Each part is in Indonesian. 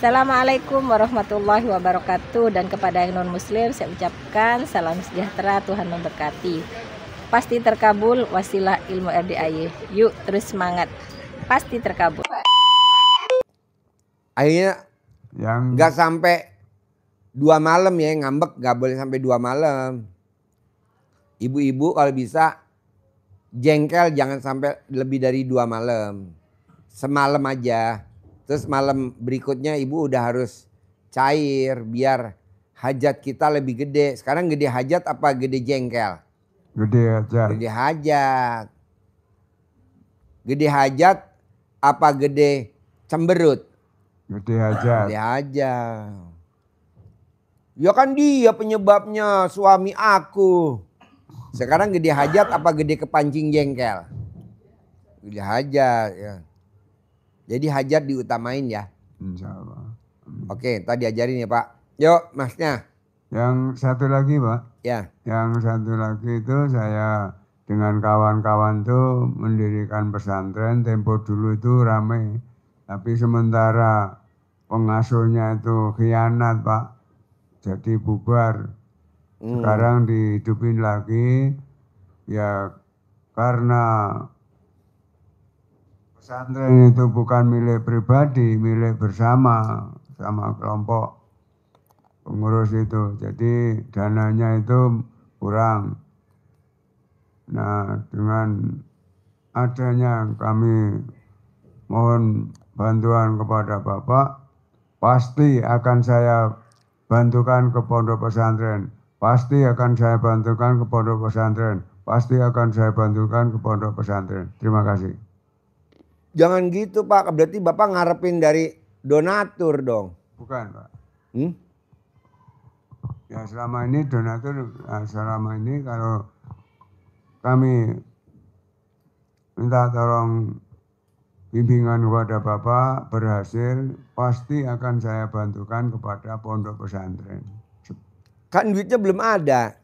Assalamualaikum warahmatullahi wabarakatuh. Dan kepada yang non muslim saya ucapkan salam sejahtera, Tuhan memberkati. Pasti terkabul, wasilah ilmu RDAY. Yuk terus semangat, pasti terkabul. Akhirnya nggak sampai 2 malam ya, ngambek nggak boleh sampai 2 malam. Ibu-ibu kalau bisa jengkel jangan sampai lebih dari 2 malam. Semalam aja. Terus malam berikutnya ibu udah harus cair biar hajat kita lebih gede. Sekarang gede hajat apa gede jengkel? Gede hajat. Gede hajat. Gede hajat apa gede cemberut? Gede hajat. Gede hajat. Ya kan dia penyebabnya, suami aku. Sekarang gede hajat apa gede kepancing jengkel? Gede hajat ya. Jadi hajat diutamain ya. Insya Allah. Oke, tadi ajarin ya Pak. Yuk masnya. Yang satu lagi Pak. Ya. Yang satu lagi itu saya dengan kawan-kawan tuh mendirikan pesantren. Tempo dulu itu ramai. Tapi sementara pengasuhnya itu khianat Pak. Jadi bubar. Sekarang dihidupin lagi. Ya karena pesantren itu bukan milik pribadi, milik bersama sama kelompok pengurus itu. Jadi dananya itu kurang. Nah, dengan adanya kami mohon bantuan kepada Bapak, pasti akan saya bantukan ke pondok pesantren. Pasti akan saya bantukan ke pondok pesantren. Pasti akan saya bantukan ke pondok pesantren. Terima kasih. Jangan gitu Pak, berarti Bapak ngarepin dari donatur dong. Bukan Pak. Ya selama ini donatur, selama ini kalau kami minta tolong bimbingan kepada Bapak berhasil, pasti akan saya bantukan kepada pondok pesantren. Kan duitnya belum ada,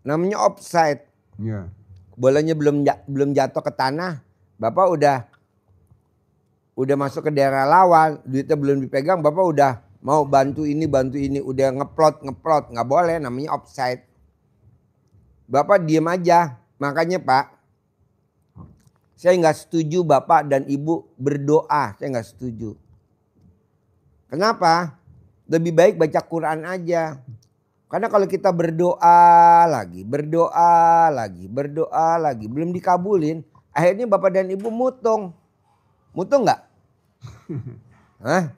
namanya offside. Ya. Bolanya belum jatuh ke tanah, Bapak udah masuk ke daerah lawan, duitnya belum dipegang, Bapak udah mau bantu ini, udah ngeplot, nggak boleh, namanya offside. Bapak diem aja, makanya Pak, saya nggak setuju Bapak dan Ibu berdoa, saya nggak setuju. Kenapa? Lebih baik baca Quran aja. Karena kalau kita berdoa lagi, belum dikabulin, akhirnya Bapak dan Ibu mutung. Mutung nggak? Hah?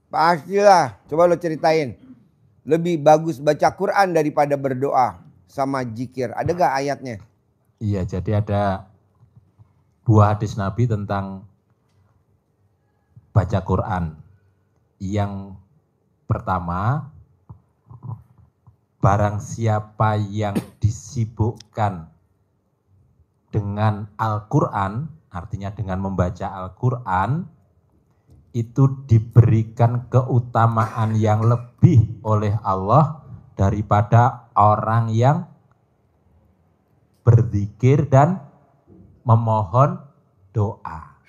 Pastilah. Coba lo ceritain. Lebih bagus baca Quran daripada berdoa sama zikir. Ada gak ayatnya? Iya, jadi ada 2 hadis Nabi tentang baca Quran. Yang pertama, barang siapa yang disibukkan dengan Al-Quran, artinya dengan membaca Al-Quran, itu diberikan keutamaan yang lebih oleh Allah daripada orang yang berzikir dan memohon doa.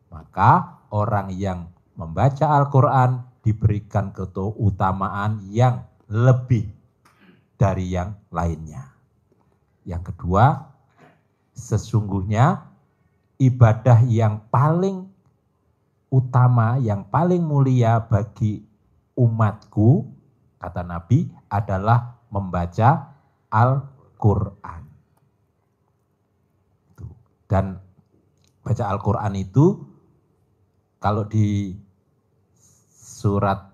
Maka orang yang membaca Al-Quran diberikan keutamaan yang lebih dari yang lainnya. Yang kedua, sesungguhnya ibadah yang paling utama, yang paling mulia bagi umatku, kata Nabi, adalah membaca Al-Quran. Dan baca Al-Quran itu, kalau di surat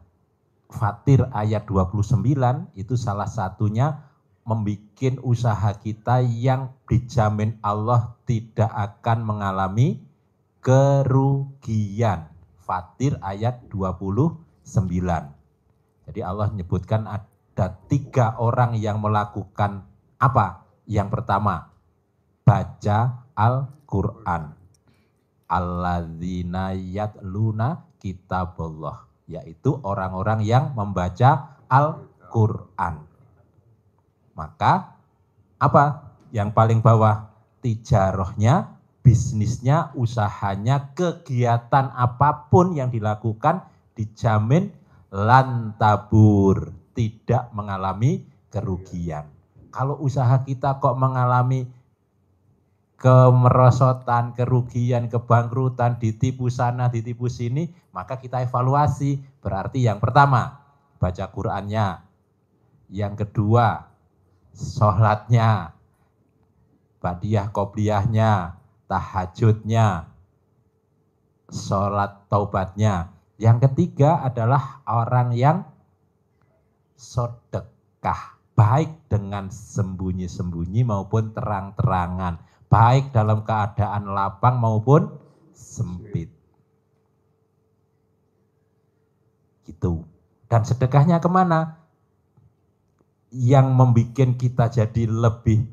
Fatir ayat 29, itu salah satunya membikin usaha kita yang dijamin Allah tidak akan mengalami kerugian. Fatir ayat 29. Jadi Allah menyebutkan ada 3 orang yang melakukan apa? Yang pertama, baca Al-Quran. Alladzina yatluna kitaballah. Yaitu orang-orang yang membaca Al-Quran. Maka apa? Yang paling bawah, tijarohnya, bisnisnya, usahanya, kegiatan apapun yang dilakukan dijamin lantabur, tidak mengalami kerugian. Kalau usaha kita kok mengalami kemerosotan, kerugian, kebangkrutan, ditipu sana, ditipu sini, maka kita evaluasi. Berarti yang pertama, baca Qur'annya. Yang kedua, sholatnya, badiah qobliyahnya, tahajudnya, sholat taubatnya. Yang ketiga adalah orang yang sedekah, baik dengan sembunyi-sembunyi maupun terang-terangan, baik dalam keadaan lapang maupun sempit. Gitu. Dan sedekahnya kemana? Yang membuat kita jadi lebih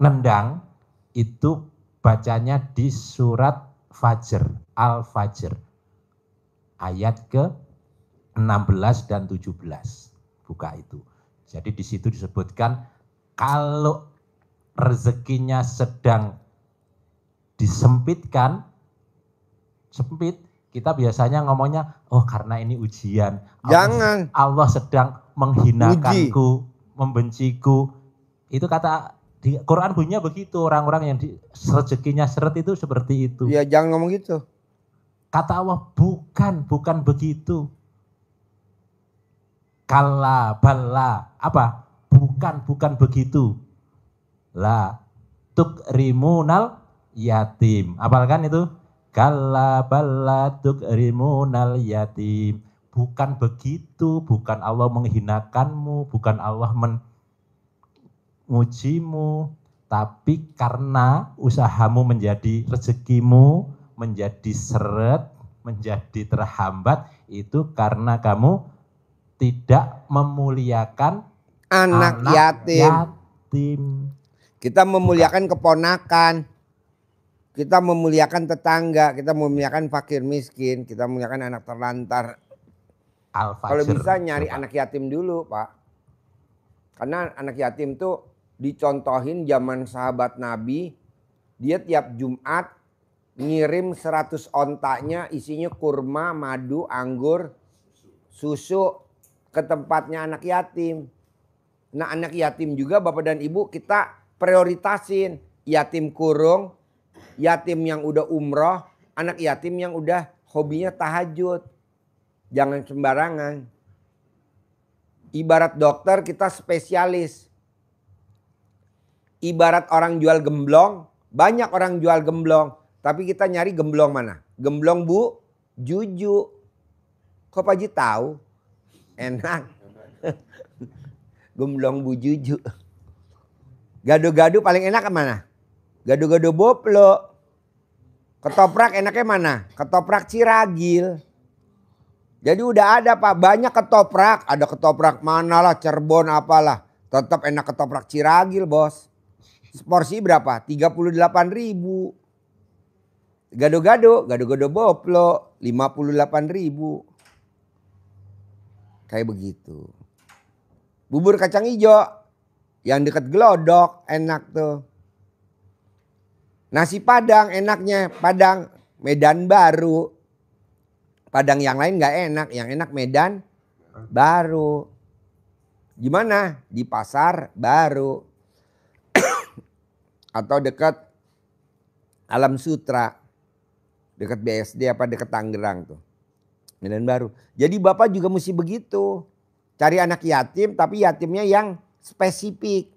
nendang, itu bacanya di surat Fajr, Al-Fajr. Ayat ke-16 dan 17. Buka itu. Jadi di situ disebutkan kalau rezekinya sedang disempitkan, sempit, kita biasanya ngomongnya, oh karena ini ujian. Jangan. Allah sedang menghinakanku, membenciku. Itu kata di Quran bunyinya begitu, orang-orang yang rezekinya seret itu seperti itu. Ya jangan ngomong gitu. Kata Allah, bukan begitu. Kalla, bala, apa? Bukan begitu. La tukrimunal yatim. Apalkan itu? Kalla bala tukrimunal yatim. Bukan begitu, bukan Allah menghinakanmu, bukan Allah mengujimu, tapi karena usahamu menjadi rezekimu menjadi seret, menjadi terhambat, itu karena kamu tidak memuliakan anak yatim. Kita memuliakan keponakan, kita memuliakan tetangga, kita memuliakan fakir miskin, kita memuliakan anak terlantar. Kalau bisa nyari anak yatim dulu, Pak. Karena anak yatim tuh dicontohin zaman sahabat Nabi, dia tiap Jumat ngirim 100 ontaknya isinya kurma, madu, anggur, susu ke tempatnya anak yatim. Nah anak yatim juga bapak dan ibu kita prioritasin. Yatim kurung, yatim yang udah umroh, anak yatim yang udah hobinya tahajud. Jangan sembarangan. Ibarat dokter kita spesialis. Ibarat orang jual gemblong, banyak orang jual gemblong. Tapi kita nyari gemblong mana? Gemblong Bu Juju. Kok Pak Haji tahu? Enak. Gemblong Bu Juju. Gado-gado paling enak kemana? Gado-gado Boplo. Ketoprak enaknya mana? Ketoprak Ciragil. Jadi udah ada Pak, banyak ketoprak. Ada ketoprak mana lah, Cirebon apalah. Tetap enak ketoprak Ciragil bos. Porsi berapa? 38.000. Gado-gado Boplo 58.000. Kayak begitu. Bubur kacang hijau yang dekat Glodok enak tuh. Nasi Padang enaknya Padang Medan Baru. Padang yang lain nggak enak, yang enak Medan Baru. Gimana? Di Pasar Baru. Atau dekat Alam Sutra. Dekat BSD apa dekat Tangerang tuh. Medan Baru. Jadi Bapak juga mesti begitu. Cari anak yatim tapi yatimnya yang spesifik.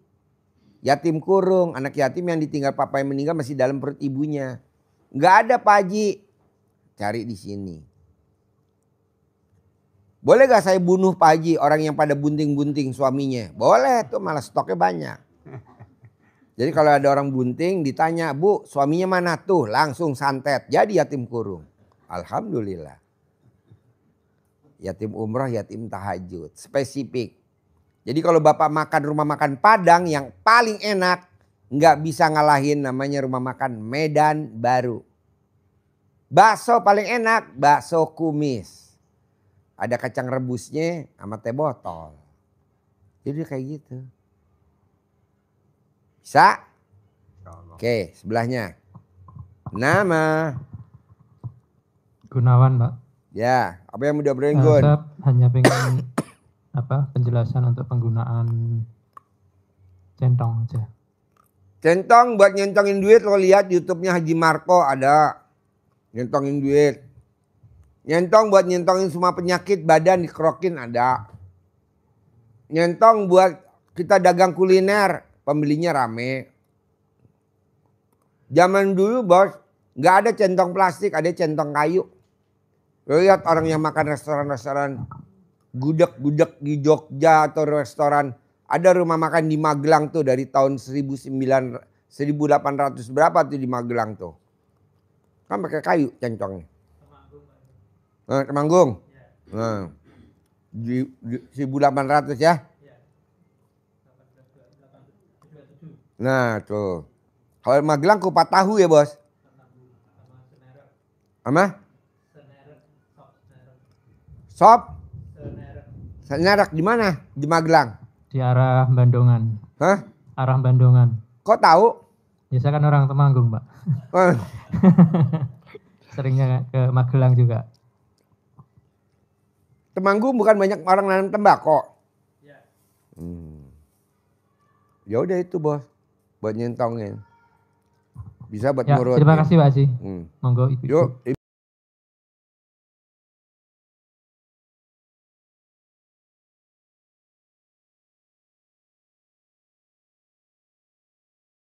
Yatim kurung, anak yatim yang ditinggal papa yang meninggal masih dalam perut ibunya. Nggak ada Pak Haji. Cari di sini. Boleh gak saya bunuh Pak Haji orang yang pada bunting-bunting suaminya? Boleh tuh, malah stoknya banyak. Jadi kalau ada orang bunting ditanya, Bu suaminya mana tuh? Langsung santet. Jadi yatim kurung. Alhamdulillah. Yatim umroh, yatim tahajud. Spesifik. Jadi kalau Bapak makan rumah makan Padang yang paling enak. Nggak bisa ngalahin namanya rumah makan Medan Baru. Bakso paling enak, bakso kumis. Ada kacang rebusnya sama teh botol. Jadi kayak gitu. Bisa? Oke, sebelahnya. Nama? Gunawan, Pak. Ya, apa yang udah Gun? Saya hanya pengen penjelasan untuk penggunaan centong aja. Centong buat nyentongin duit, lo lihat YouTube-nya Haji Marco ada nyentongin duit. Nyentong buat nyentongin semua penyakit badan dikerokin ada. Nyentong buat kita dagang kuliner, pembelinya rame. Zaman dulu bos, nggak ada centong plastik, ada centong kayu. Lo lihat orang yang makan restoran-restoran gudeg-gudeg di Jogja atau restoran. Ada rumah makan di Magelang tuh dari tahun 1800 berapa tuh di Magelang tuh. Kan pakai kayu centongnya. Temanggung. Nah, 1800 ya. Nah tuh. Kalau Magelang kupat tahu ya bos. Apa? Sop? Senerak di mana? Di Magelang? Di arah Bandungan. Hah? Arah Bandungan. Kok tahu? Ya saya kan orang Temanggung, Pak. Seringnya ke Magelang juga. Temanggung bukan banyak orang nanam tembakau. Ya udah itu bos, buat nyentongin. Bisa buat Ya, ngurut. terima kasih Pak Haji. Monggo Ibu. Yuk.